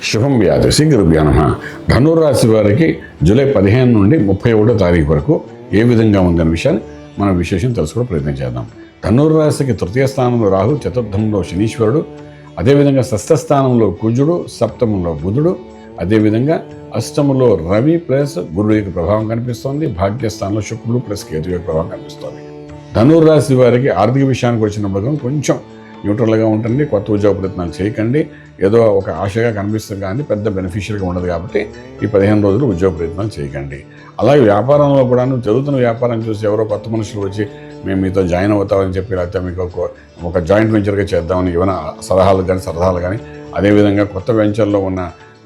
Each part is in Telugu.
శుభం వ్యాధి శ్రీ గురుభ్యో నమః. ధనుర్రాశి వారికి జూలై 15 నుండి 31 తారీఖు వరకు ఏ విధంగా ఉందనే విషయాన్ని మనం విశేషం తెలుసుకోవడం ప్రయత్నం చేద్దాం. ధనుర్రాశికి తృతీయ స్థానంలో రాహు, చతుర్థంలో శనీశ్వరుడు, అదేవిధంగా షష్ఠ స్థానంలో కుజుడు, సప్తమంలో బుధుడు, అదేవిధంగా అష్టమంలో రవి ప్లస్ గురుడు యొక్క ప్రభావం కనిపిస్తోంది. భాగ్యస్థానంలో శుక్రుడు ప్లస్ కేతు యొక్క ప్రభావం కనిపిస్తోంది. ధనుర్రాశి వారికి ఆర్థిక విషయానికి వచ్చినప్పుడు కొంచెం న్యూట్రల్గా ఉంటుంది. కొత్త ఉద్యోగ ప్రయత్నాలు చేయకండి. ఏదో ఒక ఆశగా కనిపిస్తుంది కానీ పెద్ద బెనిఫిషియల్గా ఉండదు కాబట్టి ఈ 15 రోజులు ఉద్యోగ ప్రయత్నాలు చేయకండి. అలాగే వ్యాపారంలో కూడా జరుగుతున్న వ్యాపారం చూసి ఎవరో కొత్త మనుషులు వచ్చి మేము మీతో జాయిన్ అవుతామని చెప్పి, లేకపోతే మీకు ఒక జాయింట్ వెంచర్గా చేద్దామని ఏమైనా సలహాలు కానీ అదేవిధంగా కొత్త వెంచర్లో ఉన్న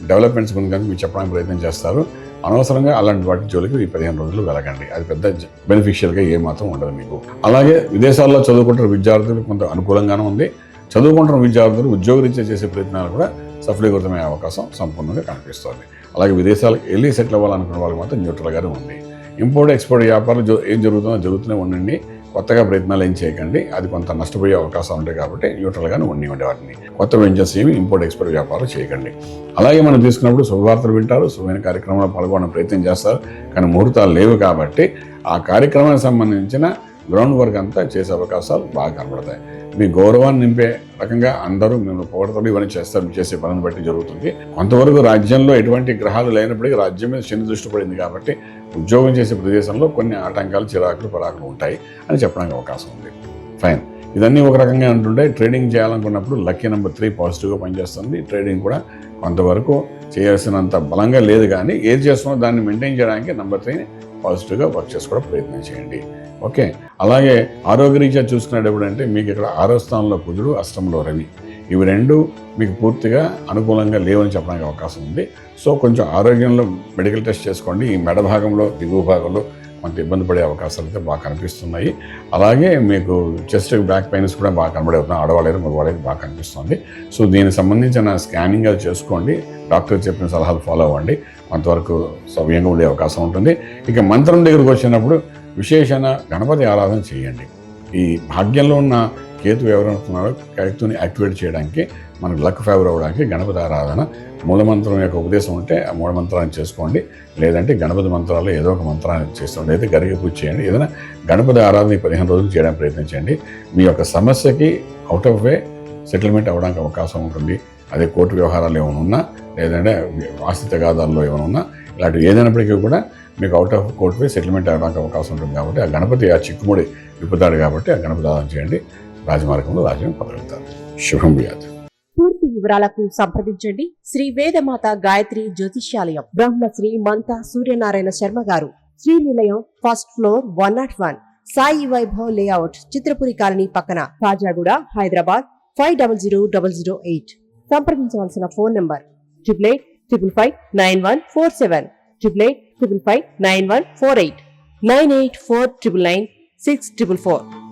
డెవలప్మెంట్స్ గురించి కానీ మీరు చెప్పడానికి ప్రయత్నం చేస్తారు. అనవసరంగా అలాంటి వాటి జోలికి ఈ 15 రోజులు వెళ్ళకండి. అది పెద్ద బెనిఫిషియల్గా ఏమాత్రం ఉండదు మీకు. అలాగే విదేశాల్లో చదువుకుంటున్న విద్యార్థులకు కొంత అనుకూలంగానే ఉంది. చదువుకుంటున్న విద్యార్థులు ఉద్యోగరీత్యా చేసే ప్రయత్నాలు కూడా సఫలీకృతమయ్యే అవకాశం సంపూర్ణంగా కనిపిస్తుంది. అలాగే విదేశాలకు వెళ్ళి సెటిల్ అవ్వాలనుకున్న వాళ్ళకి మాత్రం న్యూట్రల్గానే ఉంది. ఇంపోర్ట్ ఎక్స్పోర్ట్ వ్యాపారాలు ఏం జరుగుతూనే ఉండండి. కొత్తగా ప్రయత్నాలు ఏం చేయకండి. అది కొంత నష్టపోయే అవకాశాలు ఉంటాయి కాబట్టి న్యూట్రల్గానే ఉండే వాటిని. కొత్త వెంచర్స్ ఏమి ఇంపోర్ట్ ఎక్స్పోర్ట్ వ్యాపారాలు చేయకండి. అలాగే మనం తీసుకున్నప్పుడు శుభవార్తలు వింటారు, శుభమైన కార్యక్రమంలో పాల్గొనడం ప్రయత్నం చేస్తారు. కానీ ముహూర్తాలు లేవు కాబట్టి ఆ కార్యక్రమానికి సంబంధించిన గ్రౌండ్ వర్క్ అంతా చేసే అవకాశాలు బాగా కనబడతాయి. మీ గౌరవాన్ని నింపే రకంగా అందరూ మేము పొగడతలు ఇవన్నీ చేస్తారు. చేసే పనిని బట్టి జరుగుతుంది. కొంతవరకు రాజ్యంలో ఎటువంటి గ్రహాలు లేనప్పటికీ రాజ్యం మీద శని దృష్టి పడింది కాబట్టి ఉద్యోగం చేసే ప్రదేశంలో కొన్ని ఆటంకాలు, చిరాకులు, పరాకులు ఉంటాయి అని చెప్పడానికి అవకాశం ఉంది. ఫైన్. ఇదన్నీ ఒక రకంగా ఉంటుంటే ట్రేడింగ్ చేయాలనుకున్నప్పుడు లక్కీ నెంబర్ 3 పాజిటివ్గా పనిచేస్తుంది. ట్రేడింగ్ కూడా కొంతవరకు చేయాల్సినంత బలంగా లేదు కానీ ఏది చేస్తున్నా దాన్ని మెయింటైన్ చేయడానికి నెంబర్ 3ని పాజిటివ్గా వర్క్ చేసుకోవడం ప్రయత్నం చేయండి. ఓకే. అలాగే ఆరోగ్యరీత్యా చూసుకునేటప్పుడు అంటే మీకు ఇక్కడ 6వ స్థానంలో కుజుడు, అష్టంలో రవి, ఇవి రెండు మీకు పూర్తిగా అనుకూలంగా లేవని చెప్పడానికి అవకాశం ఉంది. సో కొంచెం ఆరోగ్యంలో మెడికల్ టెస్ట్ చేసుకోండి. ఈ మెడ భాగంలో, దిగువ భాగంలో కొంత ఇబ్బంది పడే అవకాశాలు అయితే బాగా కనిపిస్తున్నాయి. అలాగే మీకు చెస్ట్, బ్యాక్ పెయిన్స్ కూడా బాగా కనబడవుతున్నాయి. ఆడవాళ్ళైనా మగవాళ్ళైనా బాగా కనిపిస్తుంది. సో దీనికి సంబంధించిన స్కానింగ్ అది చేసుకోండి. డాక్టర్ చెప్పిన సలహాలు ఫాలో అవ్వండి. కొంతవరకు సవ్యంగా ఉండే అవకాశం ఉంటుంది. ఇక మంత్రం దగ్గరకు వచ్చినప్పుడు విశేషణ గణపతి ఆరాధన చేయండి. ఈ భాగ్యంలో ఉన్న కేతు ఎవరవుతున్నారో కేతుని యాక్టివేట్ చేయడానికి, మనకు లక్ ఫేవర్ అవ్వడానికి గణపతి ఆరాధన, మూలమంత్రం యొక్క ఉపదేశం ఉంటే ఆ మూలమంత్రాన్ని చేసుకోండి. లేదంటే గణపతి మంత్రాలు ఏదో ఒక మంత్రాన్ని చేస్తుండే, అయితే గరిక పూజ చేయండి. ఏదైనా గణపతి ఆరాధన 15 రోజులు చేయడానికి ప్రయత్నించండి. మీ యొక్క సమస్యకి అవుట్ ఆఫ్ వే సెటిల్మెంట్ అవ్వడానికి అవకాశం ఉంటుంది. అదే కోర్టు వ్యవహారాలు ఏమైనా ఉన్నా, లేదంటే ఆస్తి తగాదాల్లో ఏమైనా ఉన్నా, ఇలాంటివి ఏదైనప్పటికీ కూడా మీకు out of court way settlement అవ్వడానికి అవకాశం ఉంటుంది. కాబట్టి ఆ గణపతి ఆ చిక్కుముడి విప్పుతాడు కాబట్టి ఆ గణపతి ఆరాధన చేయండి. రాజమార్గంలో రాజ్యం పొందగలుగుతారు. శుభం వ్యాధి. పూర్తి వివరాలకు సంప్రదించండి శ్రీ వేదమాత గాయత్రి జ్యోతిష్యాలయం, బ్రహ్మశ్రీ మంతా సూర్యనారాయణ శర్మ గారు, Srinilayam, first floor, 101, Sai Vaibhav layout, Chitrapuri colony పక్కన, కాజాగూడ, హైదరాబాద్ 500008. సంప్రదించవలసిన ఫోన్ నంబర్ 8855559147, 8855559148, 9849996644.